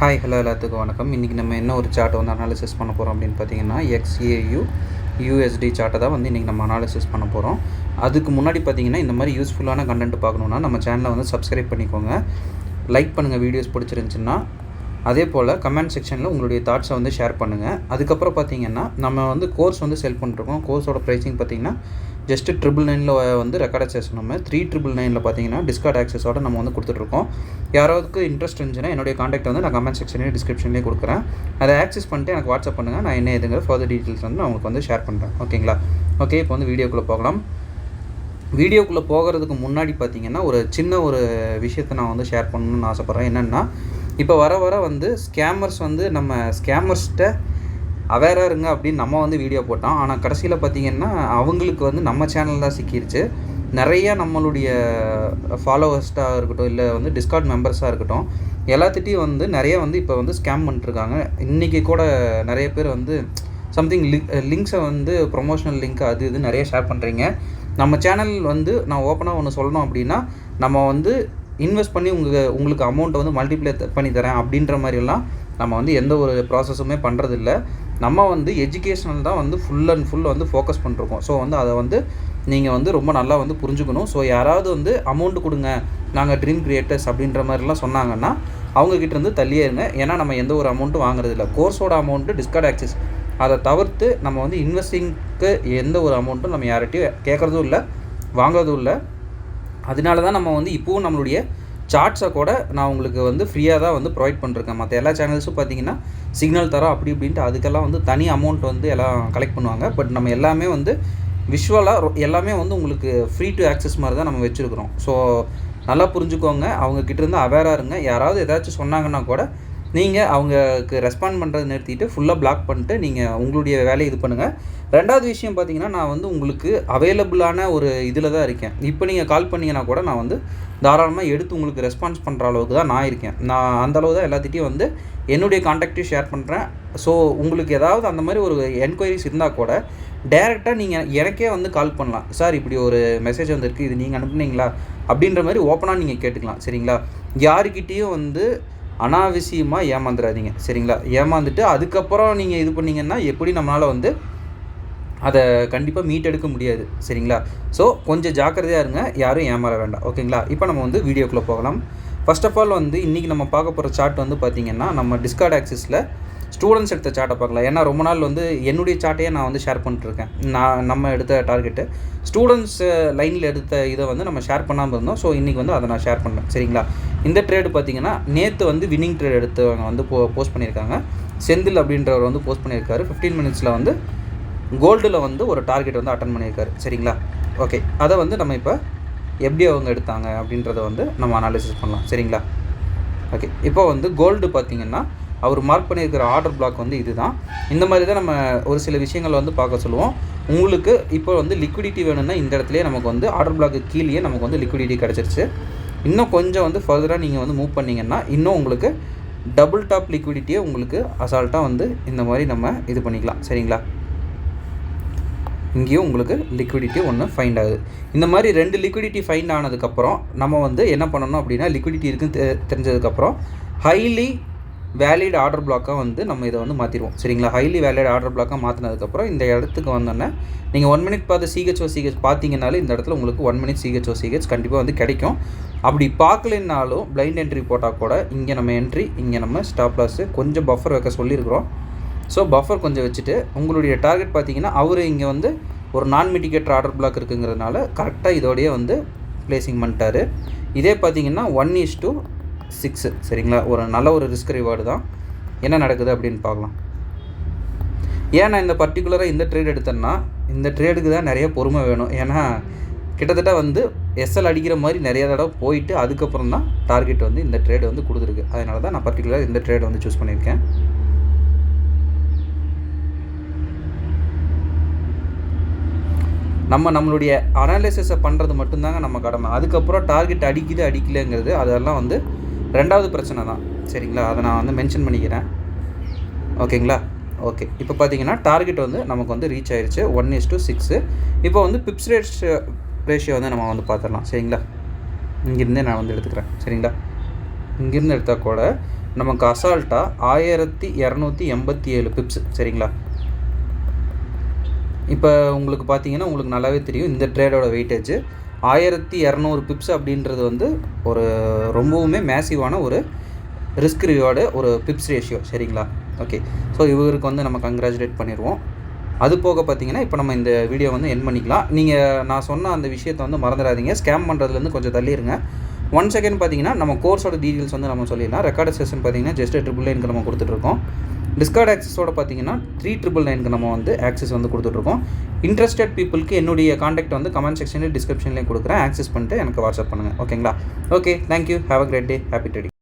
Hi hello எல்லாத்துக்கும் வணக்கம். இன்றைக்கி நம்ம என்ன ஒரு சார்ட்டை வந்து அனாலிசிஸ் பண்ண போகிறோம் அப்படின்னு பார்த்தீங்கன்னா XAU USD சார்ட்டை தான் வந்து இன்றைக்கி நம்ம அனாலிசிஸ் பண்ண போகிறோம். அதுக்கு முன்னாடி பார்த்தீங்கன்னா இந்த மாதிரி யூஸ்ஃபுல்லான கண்டென்ட் பார்க்கணுன்னா நம்ம சேனலை வந்து சப்ஸ்கிரைப் பண்ணிக்கோங்க, லைக் பண்ணுங்கள் வீடியோஸ் பிடிச்சிருந்துச்சுன்னா, அதே போல் கமெண்ட் செக்ஷனில் உங்களுடைய தாட்ஸை வந்து ஷேர் பண்ணுங்கள். அதுக்கப்புறம் பார்த்தீங்கன்னா நம்ம வந்து கோர்ஸ் வந்து செல் பண்ணிருக்கோம். கோர்ஸோட ப்ரைஸிங் பார்த்தீங்கன்னா ஜஸ்ட்டு 999 வந்து ரெக்கார்ட் செஷன் நம்ம 3999 பார்த்தீங்கன்னா டிஸ்கார்ட் ஆக்சஸோட நம்ம வந்து கொடுத்துட்ருக்கோம். யாராவதுக்கு இன்ட்ரெஸ்ட் இருந்துச்சுன்னா என்னுடைய காண்டாக்ட் வந்து நான் கமெண்ட் செக்ஷன்லேயே டிஸ்கிரிப்ஷன்லேயே கொடுக்குறேன். அதை ஆக்சஸ் பண்ணிட்டு எனக்கு வாட்ஸ்அப் பண்ணுங்கள். நான் என்ன எதுங்கிற ஃபர்தர் டீட்டெயில்ஸ் வந்து நான் உங்களுக்கு வந்து ஷேர் பண்ணுறேன். ஓகேங்களா? ஓகே, இப்போ வந்து வீடியோக்குள்ளே போகலாம். வீடியோக்குள்ளே போகிறதுக்கு முன்னாடி பார்த்தீங்கன்னா ஒரு சின்ன ஒரு விஷயத்தை நான் வந்து ஷேர் பண்ணணும்னு ஆசைப்பட்றேன். என்னென்னா, இப்போ வர வந்து ஸ்கேமர்ஸ் வந்து நம்ம ஸ்கேமர்ஸ்கிட்ட அவேராக இருங்க அப்படின்னு நம்ம வந்து வீடியோ போட்டோம். ஆனால் கடைசியில் பார்த்திங்கன்னா அவங்களுக்கு வந்து நம்ம சேனல் தான் சிக்கிருச்சு. நிறையா நம்மளுடைய ஃபாலோவர்ஸ்ட்டாக இருக்கட்டும், இல்லை வந்து டிஸ்கார்ட் மெம்பர்ஸாக இருக்கட்டும், எல்லாத்திட்டையும் வந்து நிறைய வந்து இப்போ வந்து ஸ்கேம் பண்ணிட்டுருக்காங்க. இன்றைக்கி கூட நிறைய பேர் வந்து சம்திங் லிங்க்ஸை வந்து ப்ரொமோஷனல் லிங்க் அது இது நிறைய ஷேர் பண்ணுறீங்க. நம்ம சேனல் வந்து நான் ஓப்பனாக ஒன்று சொல்லணும் அப்படின்னா, நம்ம வந்து இன்வெஸ்ட் பண்ணி உங்களுக்கு அமௌண்ட்டை வந்து மல்டிப்ளை பண்ணி தரேன் அப்படின்ற மாதிரிலாம் நம்ம வந்து எந்த ஒரு ப்ராசஸுமே பண்ணுறதில்ல. நம்ம வந்து எஜுகேஷனல் தான் வந்து ஃபுல் அண்ட் ஃபுல் வந்து ஃபோக்கஸ் பண்ணிருக்கோம். ஸோ வந்து அதை வந்து நீங்கள் வந்து ரொம்ப நல்லா வந்து புரிஞ்சுக்கணும். ஸோ யாராவது வந்து அமௌண்ட்டு கொடுங்க, நாங்கள் ட்ரீம் கிரியேட்டர்ஸ் அப்படின்ற மாதிரிலாம் சொன்னாங்கன்னா அவங்கக்கிட்ட இருந்து தள்ளியே இருங்க. ஏன்னா நம்ம எந்த ஒரு அமௌண்ட்டும் வாங்குறதில்ல. கோர்ஸோட அமௌண்ட்டு டிஸ்கார்ட் ஆக்சஸ் அதை தவிர்த்து நம்ம வந்து இன்வெஸ்டிங்க்கு எந்த ஒரு அமௌண்ட்டும் நம்ம யார்கிட்டையும் கேட்குறதும் இல்லை, வாங்குறதும் இல்லை. அதனால தான் நம்ம வந்து இப்போவும் நம்மளுடைய சார்ட்ஸை கூட நான் உங்களுக்கு வந்து ஃப்ரீயாக தான் வந்து ப்ரொவைட் பண்ணிருக்கேன். மற்ற எல்லா சேனல்ஸும் பார்த்தீங்கன்னா சிக்னல் தரோம் அப்படி இப்படின்ட்டு அதுக்கெல்லாம் வந்து தனி அமௌண்ட் வந்து எல்லாம் கலெக்ட் பண்ணுவாங்க. பட் நம்ம எல்லாமே வந்து விஷுவலாக எல்லாமே வந்து உங்களுக்கு ஃப்ரீ டு ஆக்சஸ் மாதிரி தான் நம்ம வச்சுருக்குறோம். ஸோ நல்லா புரிஞ்சுக்கோங்க, அவங்கக்கிட்டேருந்து அவேராக இருங்க. யாராவது ஏதாச்சும் சொன்னாங்கன்னா கூட நீங்கள் அவங்களுக்கு ரெஸ்பாண்ட் பண்ணுறதை நிறுத்திட்டு ஃபுல்லாக பிளாக் பண்ணிட்டு நீங்கள் உங்களுடைய வேலையை இது பண்ணுங்கள். ரெண்டாவது விஷயம் பார்த்தீங்கன்னா, நான் வந்து உங்களுக்கு அவைலபிளான ஒரு இதில் தான் இருக்கேன். இப்போ நீங்கள் கால் பண்ணிங்கன்னா கூட நான் வந்து தாராளமாக எடுத்து உங்களுக்கு ரெஸ்பான்ஸ் பண்ணுற அளவுக்கு தான் நான் இருக்கேன். நான் அந்தளவு தான் எல்லாத்திட்டையும் வந்து என்னுடைய காண்டாக்டையும் ஷேர் பண்ணுறேன். ஸோ உங்களுக்கு ஏதாவது அந்த மாதிரி ஒரு என்கொயரிஸ் இருந்தால் கூட டேரெக்டாக நீங்கள் எனக்கே வந்து கால் பண்ணலாம். சார் இப்படி ஒரு மெசேஜ் வந்துருக்கு, இது நீங்கள் அனுப்புனீங்களா அப்படின்ற மாதிரி ஓப்பனாக நீங்கள் கேட்டுக்கலாம். சரிங்களா? யாருக்கிட்டேயும் வந்து அனாவசியமாக ஏமாந்துடாதீங்க. சரிங்களா? ஏமாந்துட்டு அதுக்கப்புறம் நீங்கள் இது பண்ணிங்கன்னா எப்படி நம்மளால் வந்து அதை கண்டிப்பாக மீட் எடுக்க முடியாது. சரிங்களா? ஸோ கொஞ்சம் ஜாக்கிரதையாக இருங்க, யாரும் ஏமாற வேண்டாம். ஓகேங்களா? இப்போ நம்ம வந்து வீடியோக்குள்ளே போகலாம். ஃபர்ஸ்ட் ஆஃப் ஆல் வந்து இன்றைக்கி நம்ம பார்க்க போகிற சார்ட் வந்து பார்த்திங்கன்னா, நம்ம டிஸ்கார்ட் ஆக்சஸில் ஸ்டூடெண்ட்ஸ் எடுத்த சார்ட்டை பார்க்கலாம். ஏன்னா ரொம்ப நாள் வந்து என்னுடைய சார்ட்டையே நான் வந்து ஷேர் பண்ணிட்டுருக்கேன். நம்ம எடுத்த டார்கெட்டு ஸ்டூடெண்ட்ஸ் லைனில் எடுத்த இதை வந்து நம்ம ஷேர் பண்ணாமல் இருந்தோம். ஸோ இன்றைக்கி வந்து அதை நான் ஷேர் பண்ணேன். சரிங்களா? இந்த ட்ரேடு பார்த்திங்கன்னா நேற்று வந்து வின்னிங் ட்ரேட் எடுத்தவங்க வந்து போஸ்ட் பண்ணியிருக்காங்க. செந்தில் அப்படின்றவர் வந்து போஸ்ட் பண்ணியிருக்காரு. 15 மினிட்ஸில் வந்து கோல்டில் வந்து ஒரு டார்கெட் வந்து அட்டன் பண்ணியிருக்காரு. சரிங்களா? ஓகே, அதை வந்து நம்ம இப்போ எப்படி அவங்க எடுத்தாங்க அப்படின்றத வந்து நம்ம அனாலிசிஸ் பண்ணலாம். சரிங்களா? ஓகே, இப்போ வந்து கோல்டு பார்த்திங்கன்னா அவர் மார்க் பண்ணியிருக்கிற ஆர்டர் பிளாக் வந்து இதுதான். இந்த மாதிரி தான் நம்ம ஒரு சில விஷயங்களை வந்து பார்க்க சொல்லுவோம். உங்களுக்கு இப்போ வந்து லிக்விடிட்டி வேணும்னா இந்த இடத்துலையே நமக்கு வந்து ஆர்டர் பிளாக்கு கீழே நமக்கு வந்து லிக்விடிட்டி கிடச்சிருச்சு. இன்னும் கொஞ்சம் வந்து ஃபர்தராக நீங்கள் வந்து மூவ் பண்ணிங்கன்னா இன்னும் உங்களுக்கு டபுள் டாப் லிக்விடிட்டியை உங்களுக்கு அசால்ட்டாக வந்து இந்த மாதிரி நம்ம இது பண்ணிக்கலாம். சரிங்களா? இங்கேயும் உங்களுக்கு லிக்விடிட்டி ஒன்று ஃபைண்ட் ஆகுது. இந்த மாதிரி 2 லிக்விடிட்டி ஃபைண்ட் ஆனதுக்கப்புறம் நம்ம வந்து என்ன பண்ணணும் அப்படின்னா, லிக்விடிட்டி இருக்குன்னு தெரிஞ்சதுக்கப்புறம் ஹைலி வேலிட் ஆர்டர் பிளாக்காக வந்து நம்ம இதை வந்து மாற்றிடுவோம். சரிங்களா? ஹைலி வேலிட் ஆர்டர் பிளாக்காக மாற்றினதுக்கப்புறம் இந்த இடத்துக்கு வந்தோன்னே நீங்கள் 1 மினிட் பார்த்து சிஹெச் பார்த்தீங்கனாலே இந்த இடத்துல உங்களுக்கு 1 மினிட் சிஹெச் கண்டிப்பாக வந்து கிடைக்கும். அப்படி பார்க்கலைன்னாலும் பிளைண்ட் என்ட்ரி போட்டால் கூட இங்கே நம்ம என்ட்ரி, இங்கே நம்ம ஸ்டாப் லாஸு கொஞ்சம் பஃபர் வைக்க சொல்லியிருக்கிறோம். ஸோ பஃபர் கொஞ்சம் வச்சுட்டு உங்களுடைய டார்கெட் பார்த்தீங்கன்னா அவர் இங்கே வந்து ஒரு நான் மிட்டிகேட்டர் ஆர்டர் பிளாக் இருக்குங்கிறதுனால கரெக்டாக இதோடையே வந்து ப்ளேசிங் பண்ணிட்டாரு. இதே பார்த்தீங்கன்னா 1:6. சரிங்களா? ஒரு நல்ல ஒரு ரிஸ்க் ரிவார்டு தான். என்ன நடக்குது அப்படின்னு பார்க்கலாம். ஏன் நான் இந்த பர்டிகுலராக இந்த ட்ரேட் எடுத்தேன்னா, இந்த ட்ரேடுக்கு தான் நிறைய பொறுமை வேணும். ஏன்னா கிட்டத்தட்ட வந்து எஸ்எல் அடிக்கிற மாதிரி நிறைய தடவை போயிட்டு அதுக்கப்புறம் தான் டார்கெட் வந்து இந்த ட்ரேடு வந்து கொடுத்துருக்கு. அதனால தான் நான் பர்டிகுலராக இந்த ட்ரேட் வந்து சூஸ் பண்ணியிருக்கேன். நம்மளுடைய அனாலிசிஸை பண்ணுறது மட்டும்தாங்க நம்ம கடமை. அதுக்கப்புறம் டார்கெட் அடிக்கலைங்கிறது அதெல்லாம் வந்து ரெண்டாவது பிரச்சனை தான். சரிங்களா? அதை நான் வந்து மென்ஷன் பண்ணிக்கிறேன். ஓகேங்களா? ஓகே, இப்போ பார்த்தீங்கன்னா டார்கெட் வந்து நமக்கு வந்து ரீச் ஆயிடுச்சு 1:6. இப்போ வந்து பிப்ஸ் ரேஷியோ வந்து நம்ம வந்து பார்த்துடலாம். சரிங்களா? இங்கேருந்தே நான் வந்து எடுத்துக்கிறேன். சரிங்களா? இங்கேருந்து எடுத்தால் கூட நமக்கு அசால்ட்டாக 1287 பிப்ஸ். சரிங்களா? இப்போ உங்களுக்கு பார்த்தீங்கன்னா உங்களுக்கு நல்லாவே தெரியும் இந்த ட்ரேடோட வெயிட்டேஜ் 1200 பிப்ஸ் அப்படின்றது வந்து ஒரு ரொம்பவுமே மேசிவான ஒரு ரிஸ்க் ரிவார்டு, ஒரு பிப்ஸ் ரேஷியோ. சரிங்களா? ஓகே, ஸோ இவருக்கு வந்து நம்ம கங்க்ராச்சுலேட் பண்ணிடுவோம். அது போக பார்த்தீங்கன்னா இப்போ நம்ம இந்த வீடியோ வந்து என் பண்ணிக்கலாம். நான் சொன்ன அந்த விஷயத்தை வந்து மறந்துடாதீங்க. ஸ்கேம் பண்ணுறதுலேருந்து கொஞ்சம் தள்ளிடுங்க. 1 செகண்ட் பார்த்தீங்கன்னா நம்ம கோர்ஸோட டீட்டெயில்ஸ் வந்து நம்ம சொல்லிடலாம். ரெக்கார்டு செஷன் பார்த்தீங்கன்னா ஜஸ்ட் 999க்கு நம்ம கொடுத்துட்ருக்கோம். டிஸ்கார்ட் ஆக்சஸோட பார்த்தீங்கன்னா 3999க்கு நம்ம வந்து ஆக்சஸ் வந்து கொடுத்துட்ருக்கோம். இன்ட்ரெஸ்டட் பீப்புளுக்கு என்னுடைய காண்டாக்ட் வந்து கமெண்ட் செக்ஷன்லேயும் டிஸ்கிரிப்ஷன்லேயும் கொடுக்குறேன். ஆக்சஸ் பண்ணிட்டு எனக்கு வாட்ஸ்அப் பண்ணுங்கள். ஓகேங்களா? Okay, thank you. Have a great day. Happy trading.